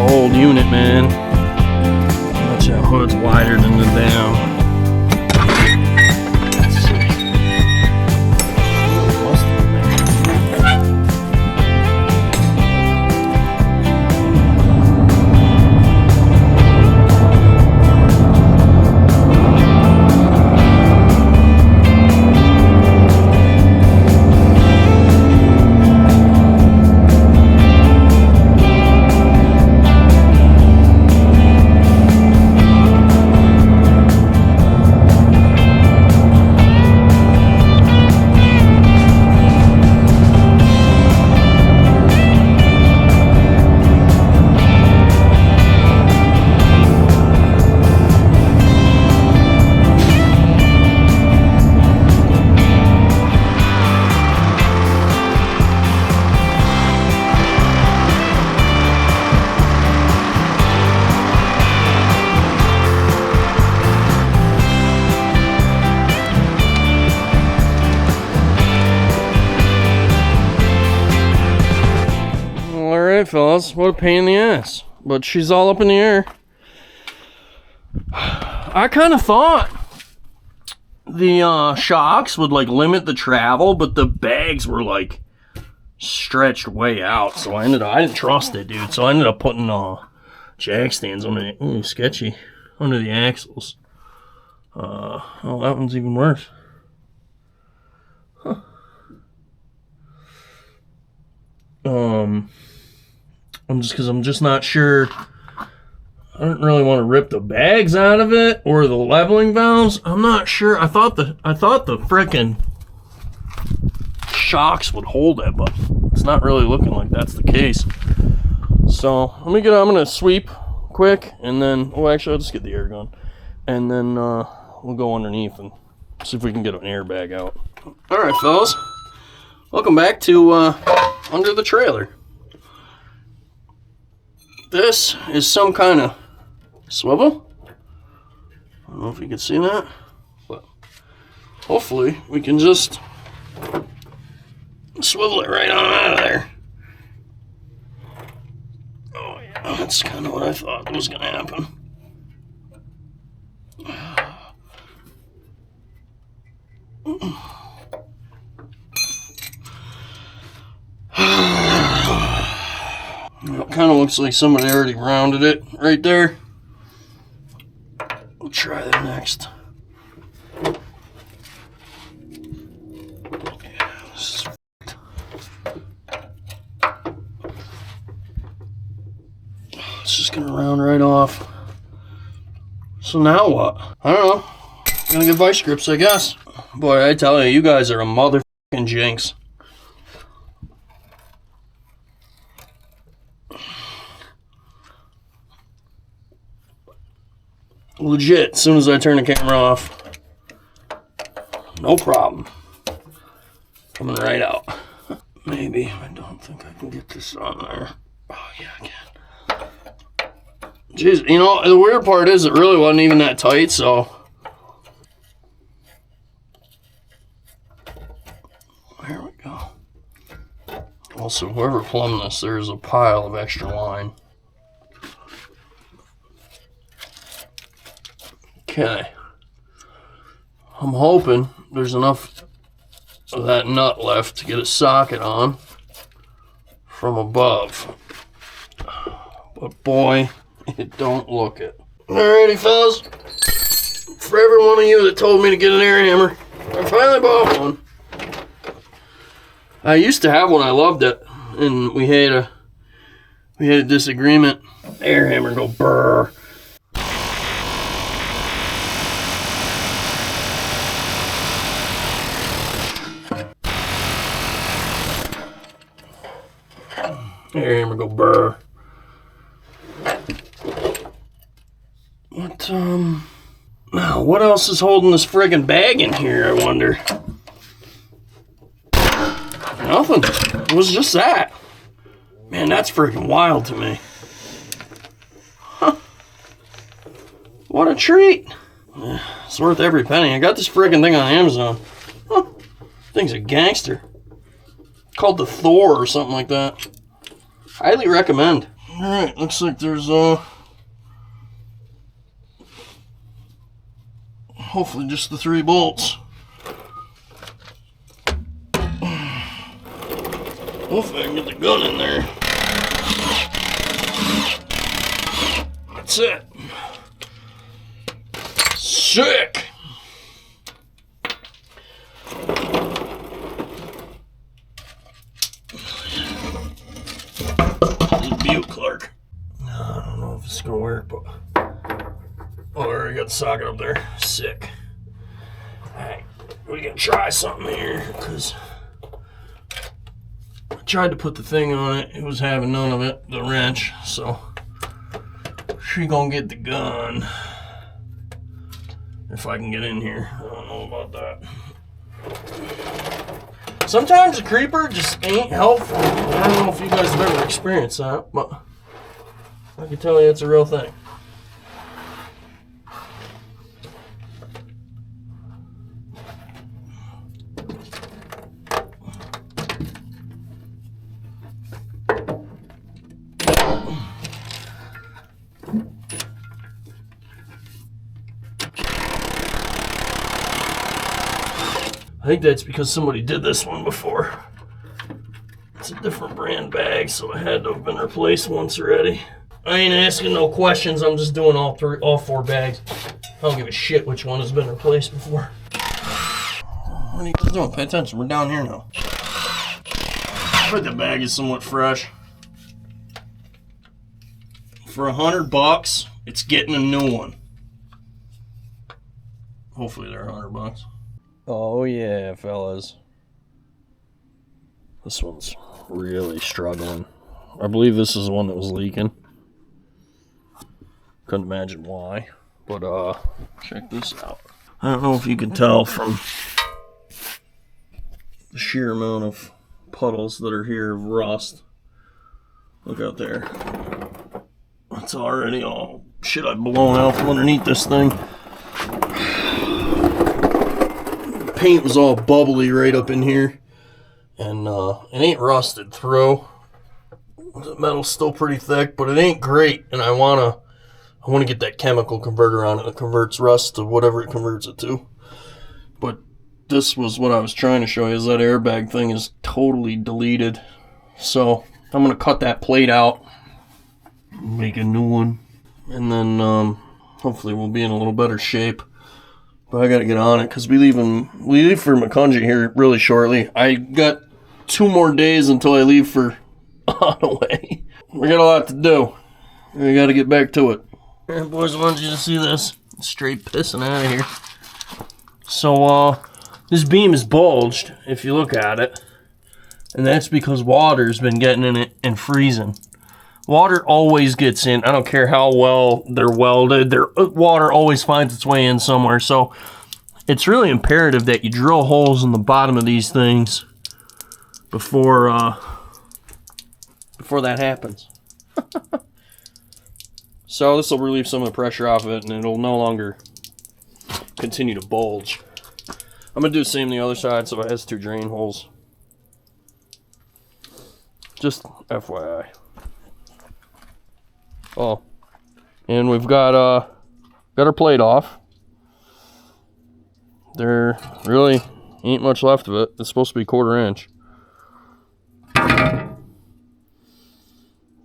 old unit, man. Watch that hood's wider than the damn. Fellas, what a pain in the ass, but she's all up in the air. I kind of thought the shocks would like limit the travel, but the bags were like stretched way out, so I didn't trust it, dude, so I ended up putting jack stands on it. Ooh, sketchy, under the axles. Oh, that one's even worse. Huh. I'm just not sure. I don't really want to rip the bags out of it or the leveling valves. I'm not sure. I thought the frickin' shocks would hold it, but it's not really looking like that's the case. So I'm gonna sweep quick, and then actually I'll just get the air gun, and then we'll go underneath and see if we can get an airbag out. All right, fellas, welcome back to under the trailer. This is some kind of swivel. I don't know if you can see that, but hopefully we can just swivel it right on out of there. Oh yeah, that's kind of what I thought was going to happen. It kind of looks like somebody already rounded it right there. We'll try that next. Yeah, this is it's just gonna round right off. So now what? I don't know. Gonna get vice grips, I guess. Boy, I tell you, you guys are a motherfucking jinx. Legit, as soon as I turn the camera off, no problem. Coming right out. Maybe. I don't think I can get this on there. Oh, yeah, I can. Jeez, you know, the weird part is it really wasn't even that tight, so. There we go. Also, whoever plumbed this, there's a pile of extra line. Okay, I'm hoping there's enough of that nut left to get a socket on from above, but boy, it don't look it. Alrighty, fellas, for every one of you that told me to get an air hammer, I finally bought one. I used to have one, I loved it, and we had a disagreement. Air hammer go brrr. Air hammer go burr. Now what else is holding this friggin' bag in here, I wonder? Nothing. It was just that. Man, that's friggin' wild to me. Huh. What a treat. It's worth every penny. I got this friggin' thing on Amazon. Huh. Thing's a gangster. Called the Thor or something like that. Highly recommend. Alright, looks like there's hopefully just the 3 bolts. Hopefully I can get the gun in there. That's it. Sick! Clark. I don't know if it's gonna work, but I already got the socket up there. Sick. Alright, we can try something here, because I tried to put the thing on it. It was having none of it, the wrench, so she gonna get the gun. If I can get in here. I don't know about that. Sometimes a creeper just ain't helpful. I don't know if you guys have ever experienced that, but I can tell you it's a real thing. I think that's because somebody did this one before. It's a different brand bag, so it had to have been replaced once already. I ain't asking no questions, I'm just doing all 4 bags. I don't give a shit which one has been replaced before. What are you guys doing? Pay attention, we're down here now. But the bag is somewhat fresh. For $100, it's getting a new one. Hopefully they're $100. Oh yeah, fellas. This one's really struggling. I believe this is the one that was leaking. Couldn't imagine why. But check this out. I don't know if you can tell from the sheer amount of puddles that are here of rust. Look out there. It's already all shit I've blown out from underneath this thing. Paint was all bubbly right up in here, and it ain't rusted through. The metal's still pretty thick, but it ain't great, and I wanna get that chemical converter on it that converts rust to whatever it converts it to. But this was what I was trying to show you, is that airbag thing is totally deleted. So I'm gonna cut that plate out, make a new one, and then hopefully we'll be in a little better shape. But I gotta get on it, because we leave for Macungie here really shortly. I got 2 more days until I leave for Onaway. We got a lot to do. We gotta get back to it. Alright boys, I wanted you to see this. Straight pissing out of here. So this beam is bulged if you look at it. And that's because water's been getting in it and freezing. Water always gets in. I don't care how well they're welded. Water always finds its way in somewhere. So it's really imperative that you drill holes in the bottom of these things before that happens. So this will relieve some of the pressure off of it, and it'll no longer continue to bulge. I'm going to do the same on the other side, so it has 2 drain holes. Just FYI. Oh, and we've got our plate off. There really ain't much left of it. It's supposed to be 1/4 inch.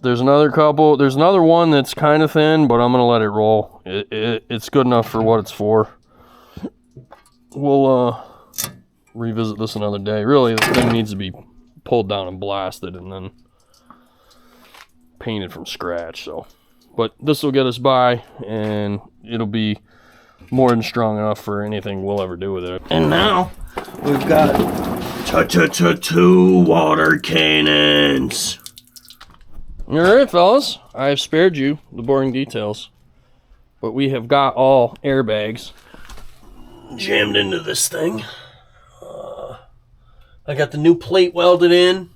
There's another one that's kind of thin, but I'm gonna let it roll. It's good enough for what it's for. We'll revisit this another day. Really, the thing needs to be pulled down and blasted, and then painted from scratch. So, but this will get us by, and it'll be more than strong enough for anything we'll ever do with it. And now we've got 2 water cannons. All right, fellas, I have spared you the boring details, but we have got all airbags jammed into this thing. I got the new plate welded in,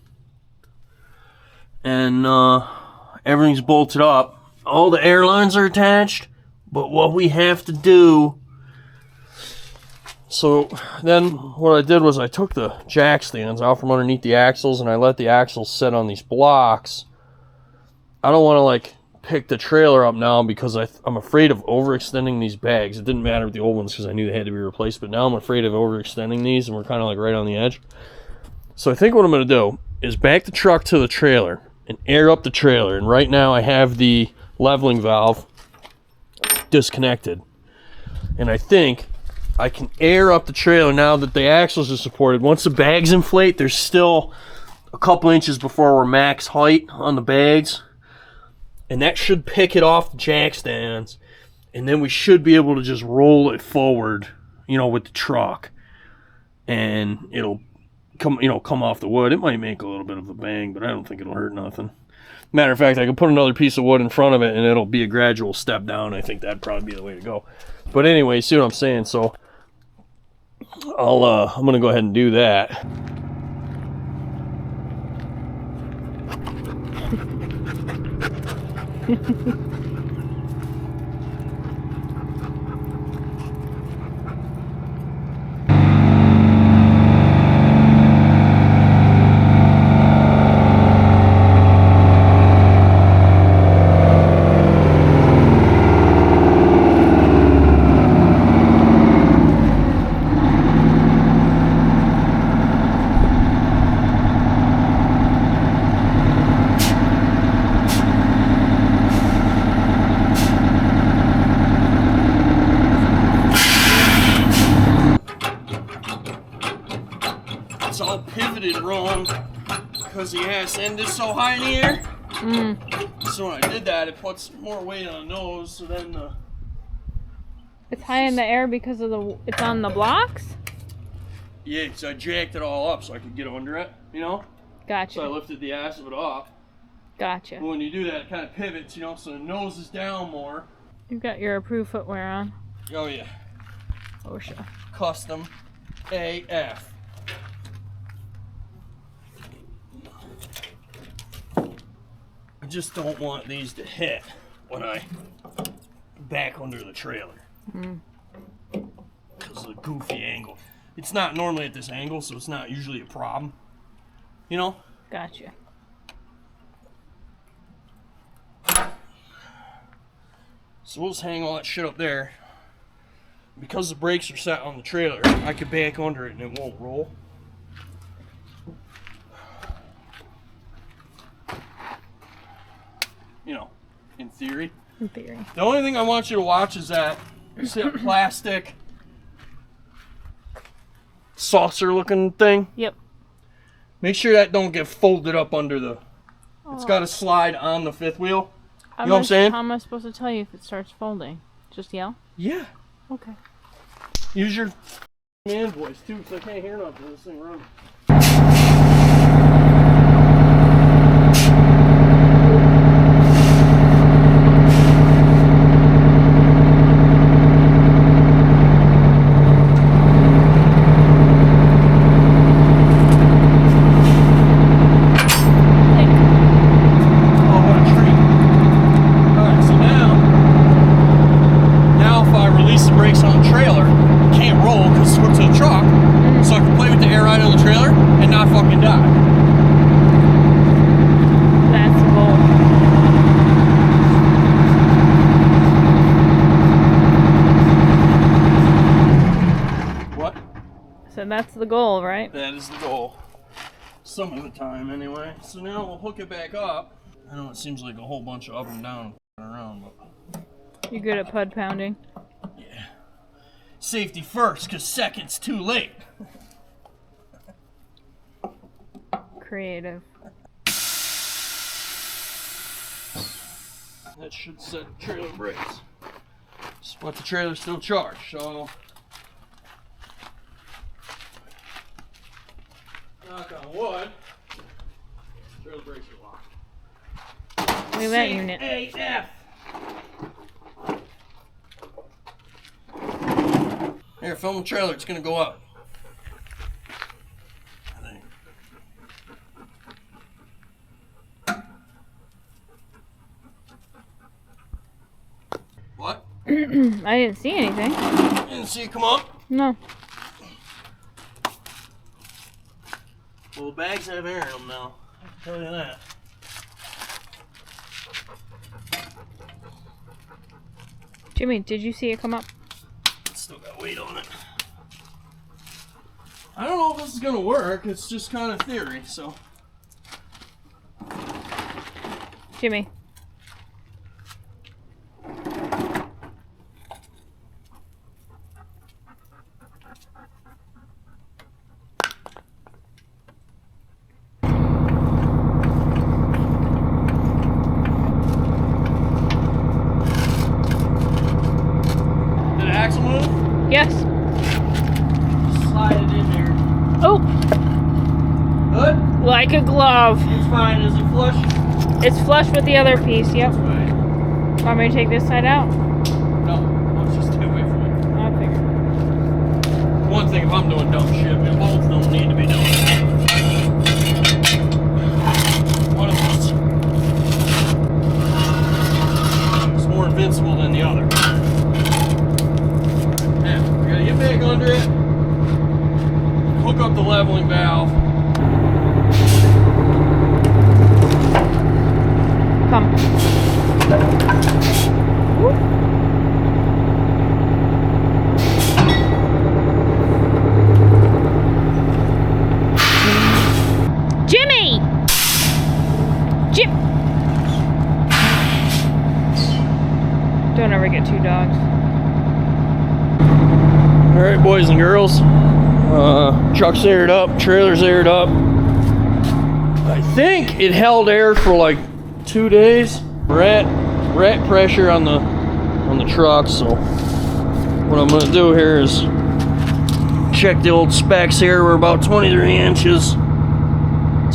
and everything's bolted up. All the air lines are attached, but what we have to do... So then what I did was I took the jack stands out from underneath the axles, and I let the axles sit on these blocks. I don't want to like pick the trailer up now because I'm afraid of overextending these bags. It didn't matter with the old ones because I knew they had to be replaced, but now I'm afraid of overextending these, and we're kind of like right on the edge. So I think what I'm going to do is back the truck to the trailer and air up the trailer. And right now I have the leveling valve disconnected. And I think I can air up the trailer now that the axles are supported. Once the bags inflate, there's still a couple inches before we're max height on the bags. And that should pick it off the jack stands. And then we should be able to just roll it forward, with the truck. And it'll come off the wood. It might make a little bit of a bang, but I don't think it'll hurt nothing. Matter of fact, I could put another piece of wood in front of it and it'll be a gradual step down. I think that'd probably be the way to go. But anyway, see what I'm saying? So I'm gonna go ahead and do that. It's all pivoted wrong because the ass end is so high in the air. So when I did that, it puts more weight on the nose. So then it's high in the air because of it's on the blocks? Yeah, so I jacked it all up so I could get under it, Gotcha. So I lifted the ass of it off. Gotcha. But when you do that, it kind of pivots, so the nose is down more. You've got your approved footwear on. Oh, yeah. OSHA. Custom AF. I just don't want these to hit when I back under the trailer. Because of the goofy angle. It's not normally at this angle, so it's not usually a problem. Gotcha. So we'll just hang all that shit up there. Because the brakes are set on the trailer, I could back under it and it won't roll. In theory. In theory. The only thing I want you to watch is that plastic saucer looking thing. Yep. Make sure that don't get folded up under the... It's got to slide on the fifth wheel. You know what I'm saying? How am I supposed to tell you if it starts folding? Just yell? Yeah. Okay. Use your man voice too, because I can't hear nothing. This thing runs. That's the goal, right? That is the goal. Some of the time, anyway. So now we'll hook it back up. I know it seems like a whole bunch of up and down around, but... You're good at pud pounding? Yeah. Safety first, because second's too late. Creative. That should set trailer brakes. But the trailer's still charged, so... Knock on wood. Trailer brakes are locked. Look at that unit. AF. Here, film the trailer. It's gonna go up. What? I didn't see anything. You didn't see it come up? No. Well, the bags have air in them now. I can tell you that. Jimmy, did you see it come up? Still got weight on it. I don't know if this is gonna work. It's just kind of theory, so. Jimmy. Yes. Slide it in there. Oh. Good? Like a glove. It's fine. Is it flush? It's flush with the other piece, yep. That's fine. Want me to take this side out? No, let's just stay away from it. I figured. One thing, if I'm doing dumb shit, we both don't need to be doing it. One of us is more invincible than the other. Now, we gotta get back under it, hook up the leveling valve. Come. Woo. Jimmy! Don't ever get two dogs. Alright, boys and girls. Truck's aired up, trailer's aired up. I think it held air for like 2 days. Rat pressure on the truck, so what I'm gonna do here is check the old specs here. We're about 23 inches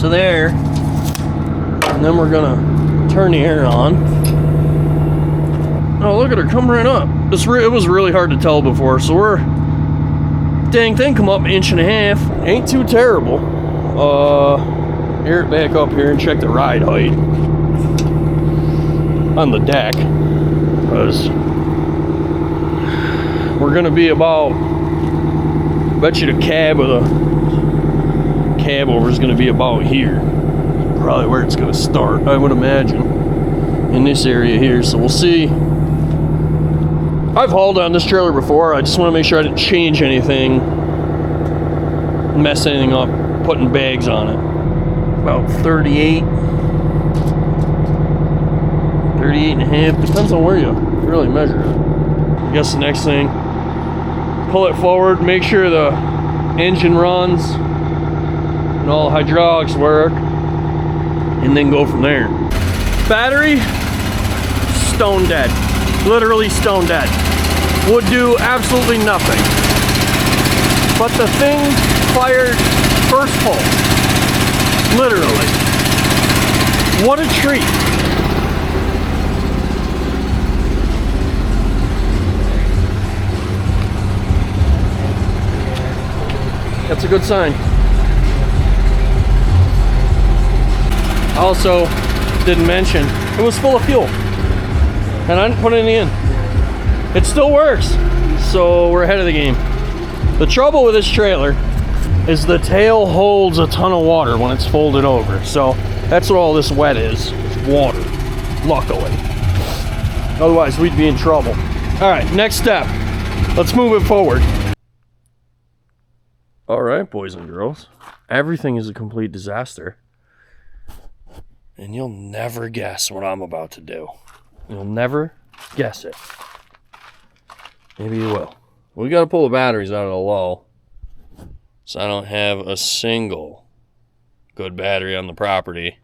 to there, and then we're gonna turn the air on. Oh, look at her come right up. It was really hard to tell before, so we're dang thing come up 1.5 inches. Ain't too terrible. Air it back up here and check the ride height on the deck, because we're gonna be about, bet you the cab over is gonna be about here, probably where it's gonna start, I would imagine, in this area here. So we'll see. I've hauled on this trailer before. I just want to make sure I didn't change anything, mess anything up, putting bags on it. About 38 and a half, depends on where you really measure it. I guess the next thing, pull it forward, make sure the engine runs and all the hydraulics work, and then go from there. Battery, stone dead. Literally stone dead. Would do absolutely nothing. But the thing fired first pull. Literally. What a treat. That's a good sign. Also, didn't mention, it was full of fuel. And I didn't put any in. It still works. So we're ahead of the game. The trouble with this trailer is the tail holds a ton of water when it's folded over. So that's what all this wet is water, luckily. Otherwise we'd be in trouble. All right, next step. Let's move it forward. All right, boys and girls. Everything is a complete disaster. And you'll never guess what I'm about to do. You'll never guess it. Maybe you will. We got to pull the batteries out of the low, so I don't have a single good battery on the property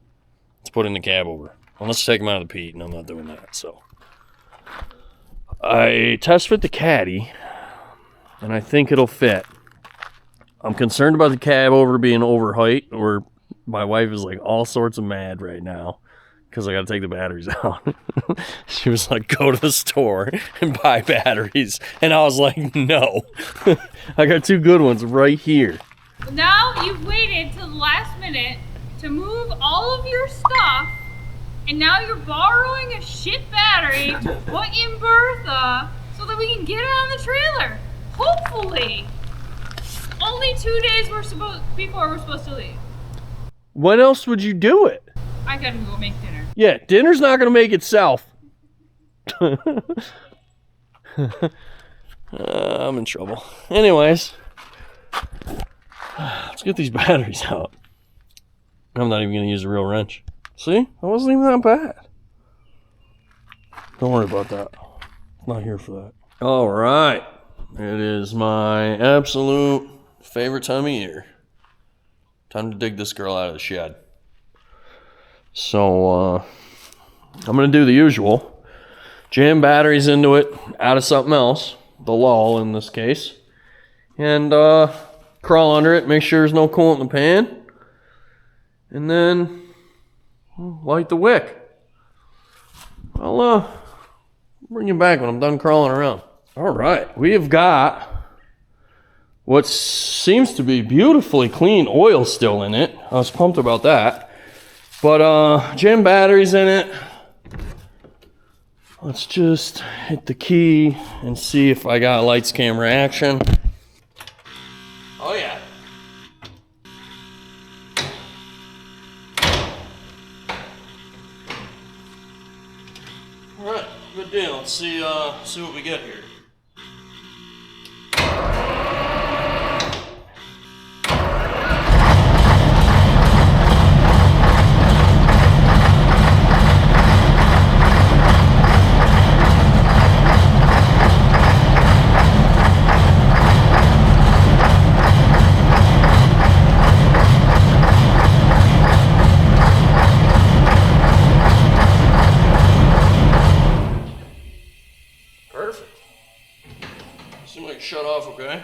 to put in the cab over. Unless I take them out of the peat, and I'm not doing that. So I test fit the caddy, and I think it'll fit. I'm concerned about the cab over being over height, or my wife is like all sorts of mad right now because I got to take the batteries out. She was like, go to the store and buy batteries. And I was like, no. I got two good ones right here. Now you've waited till the last minute to move all of your stuff, and now you're borrowing a shit battery to put in Bertha so that we can get it on the trailer. Hopefully. Only 2 days before we're supposed to leave. When else would you do it? I gotta go make dinner. Yeah, dinner's not gonna make itself. I'm in trouble. Anyways, let's get these batteries out. I'm not even going to use a real wrench. See? That wasn't even that bad. Don't worry about that. I'm not here for that. All right. It is my absolute favorite time of year. Time to dig this girl out of the shed. So, I'm going to do the usual. Jam batteries into it, out of something else. The lull in this case. And crawl under it, make sure there's no coolant in the pan. And then light the wick. I'll bring you back when I'm done crawling around. All right, we have got what seems to be beautifully clean oil still in it. I was pumped about that. But jam batteries in it. Let's just hit the key and see if I got lights, camera, action. Oh yeah. All right, good deal. Let's see what we get here. Perfect. Seems like it shut off okay.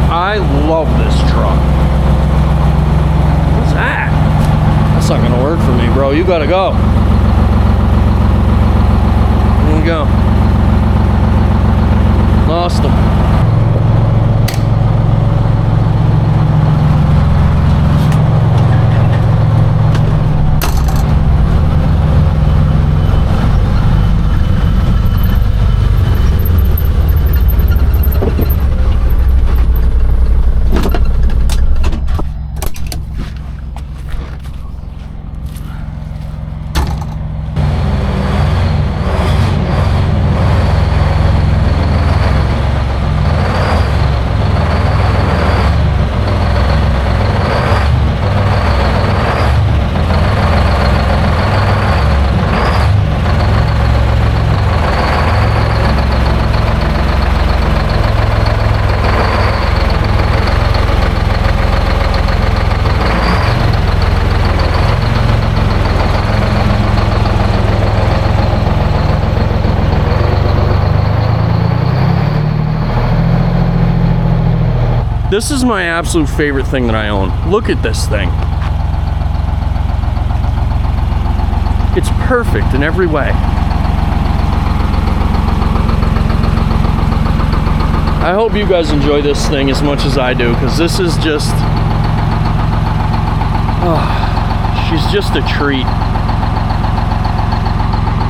I love this truck. What's that? That's not gonna work for me, bro. You gotta go. Here we go. Lost him. This is my absolute favorite thing that I own. Look at this thing. It's perfect in every way. I hope you guys enjoy this thing as much as I do, because this is just, she's just a treat.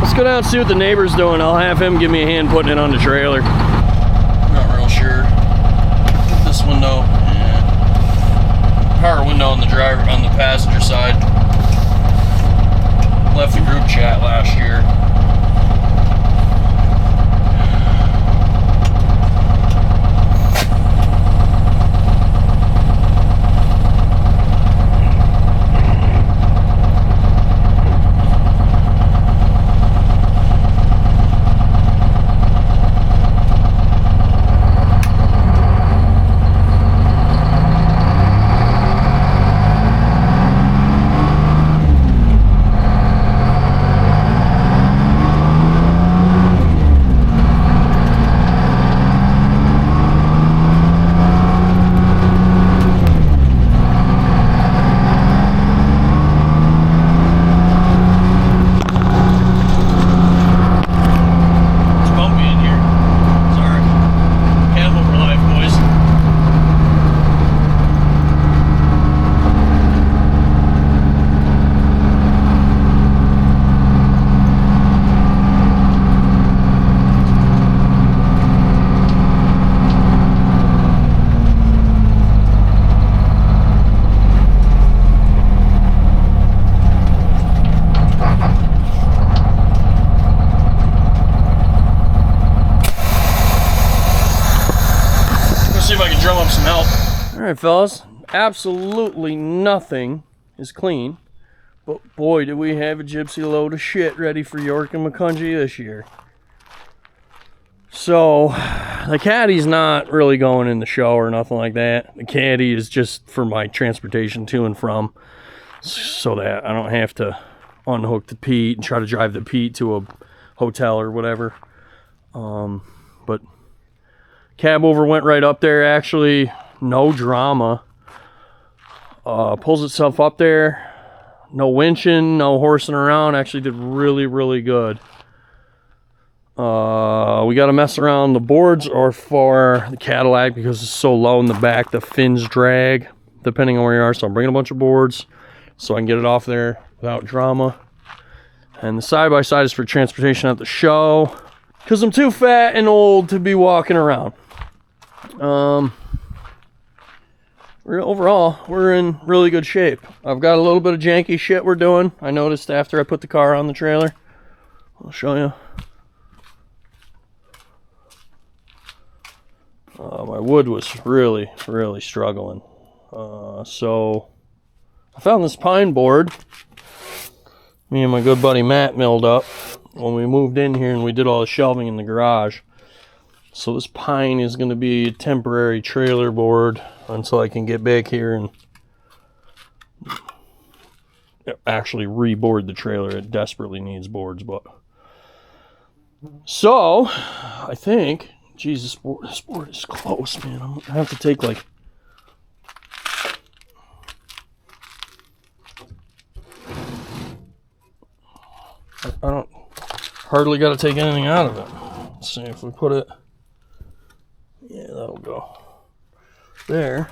Let's go down and see what the neighbor's doing. I'll have him give me a hand putting it on the trailer. Not real sure. This window, yeah. Power window on the passenger side. Left the group chat last year. Alright, fellas. Absolutely nothing is clean. But boy, do we have a gypsy load of shit ready for York and McCungie this year. So, the caddy's not really going in the show or nothing like that. The caddy is just for my transportation to and from, so that I don't have to unhook the Pete and try to drive the Pete to a hotel or whatever. But cab over went right up there, actually, no drama. Pulls itself up there, no winching, no horsing around, actually did really, really good. We got to mess around. The boards are for the Cadillac because it's so low in the back. The fins drag depending on where you are. So I'm bringing a bunch of boards so I can get it off there without drama. And the side-by-side is for transportation at the show because I'm too fat and old to be walking around. Overall, we're in really good shape. I've got a little bit of janky shit we're doing. I noticed after I put the car on the trailer. I'll show you. My wood was really, really struggling. So I found this pine board me and my good buddy Matt milled up when we moved in here and we did all the shelving in the garage. So this pine is going to be a temporary trailer board until I can get back here and actually reboard the trailer. It desperately needs boards, but so I think, geez, this board is close, man. I'm gonna have to take like I don't hardly got to take anything out of it. Let's see if we put it. Yeah, that'll go there.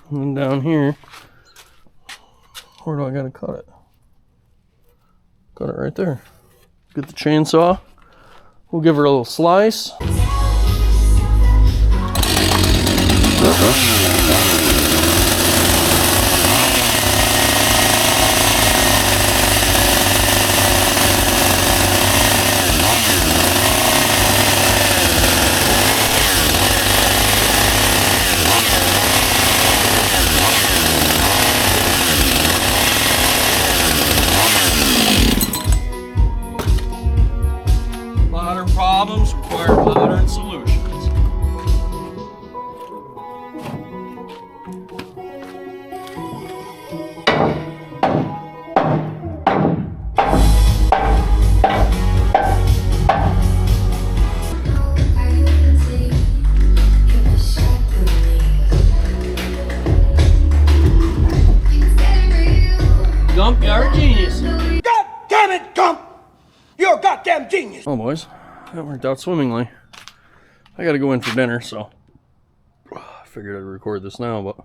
And then down here, where do I gotta cut it? Cut it right there. Get the chainsaw. We'll give her a little slice. Modern problems require modern solutions. Gump, you're a genius. God damn it, Gump! You're a goddamn genius! Oh, boys, that worked out swimmingly. I gotta go in for dinner, so I figured I'd record this now, but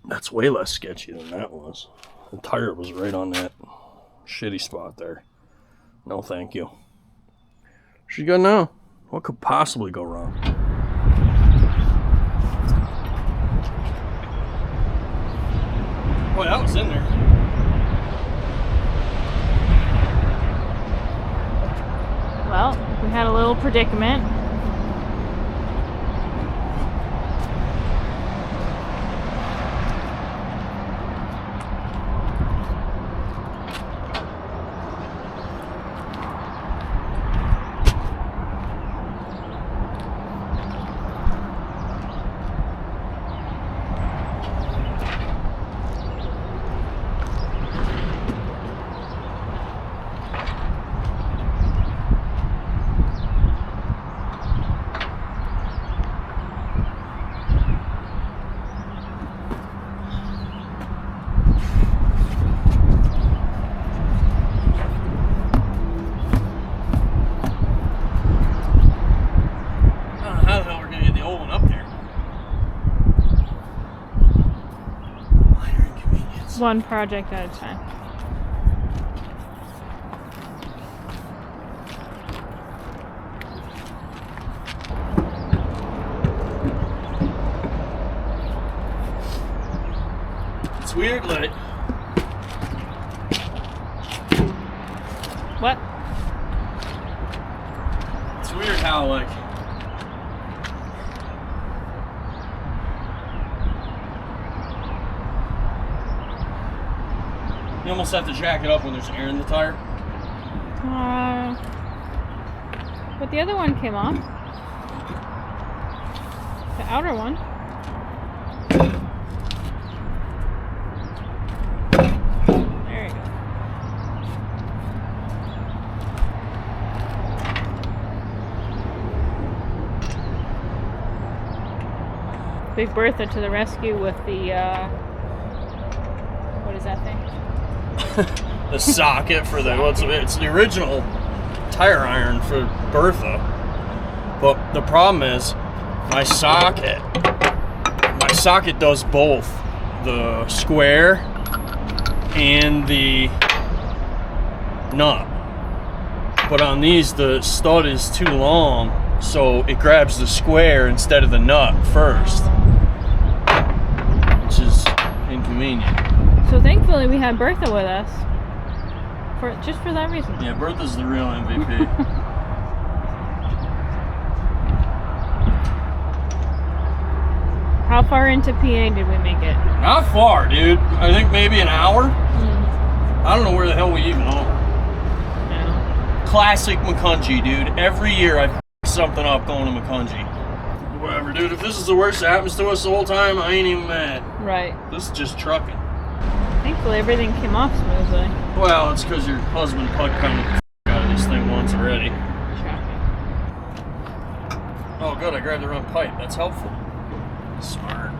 that's way less sketchy than that was. The tire was right on that shitty spot there. No, thank you. She's good now. What could possibly go wrong? Boy, that was in there. Well, we had a little predicament. One project at a time. It's weird, like. What? It's weird how, like, You almost have to jack it up when there's air in the tire. But the other one came off. The outer one. There you go. Big Bertha to the rescue with the, what is that thing? The socket for the, it's the original tire iron for Bertha. But the problem is, my socket does both the square and the nut. But on these, the stud is too long, so it grabs the square instead of the nut first, which is inconvenient. So thankfully we had Bertha with us, just for that reason. Yeah, Bertha's the real MVP. How far into PA did we make it? Not far, dude. I think maybe an hour. I don't know where the hell we even are. No. Classic McCungy, dude. Every year I f something up going to McCungy. Whatever, dude. If this is the worst that happens to us the whole time, I ain't even mad. Right. This is just trucking. Thankfully everything came off smoothly. Well, it's because your husband putt kind of out of this thing once already. Shocking. Oh, good. I grabbed the wrong pipe. That's helpful. Smart.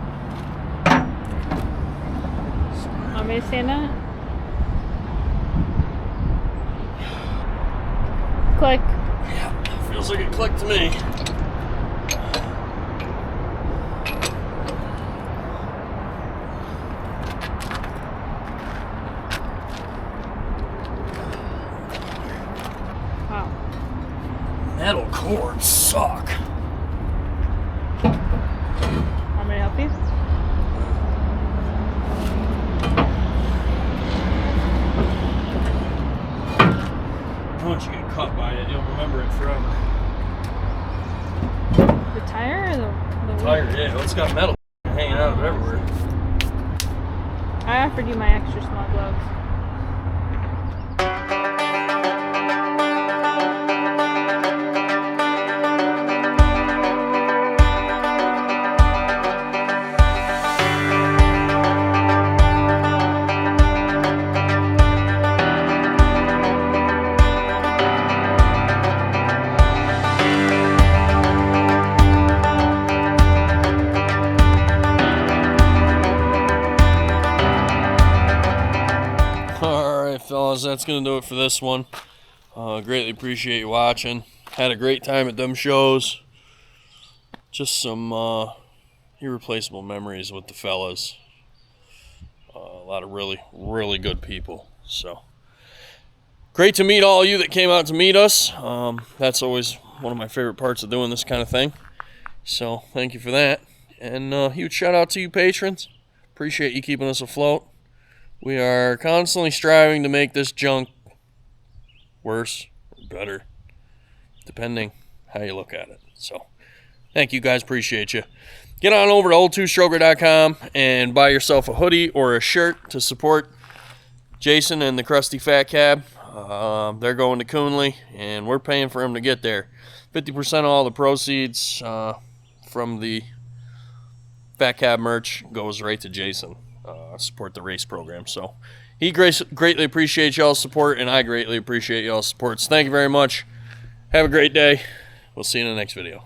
Want me to stand on it? Click. Yeah, feels like it clicked to me. Wow. Metal cords suck. Want me to help you? Once you get caught by it, you'll remember it forever. The tire or the Tire, yeah, it's got metal hanging out of it everywhere. I offered you my extra small gloves. Fellas, that's gonna do it for this one. Greatly appreciate you watching. Had a great time at them shows. Just some irreplaceable memories with the fellas. A lot of really good people. So great to meet all of you that came out to meet us. That's always one of my favorite parts of doing this kind of thing. So thank you for that. And huge shout out to you patrons. Appreciate you keeping us afloat. We are constantly striving to make this junk worse or better, depending how you look at it. So, thank you guys. Appreciate you. Get on over to old2stroker.com and buy yourself a hoodie or a shirt to support Jason and the Krusty Fat Cab. They're going to Coonley, and we're paying for them to get there. 50% of all the proceeds from the Fat Cab merch goes right to Jason. Support the race program. So he greatly appreciates y'all's support, and I greatly appreciate y'all's support. So thank you very much. Have a great day. We'll see you in the next video.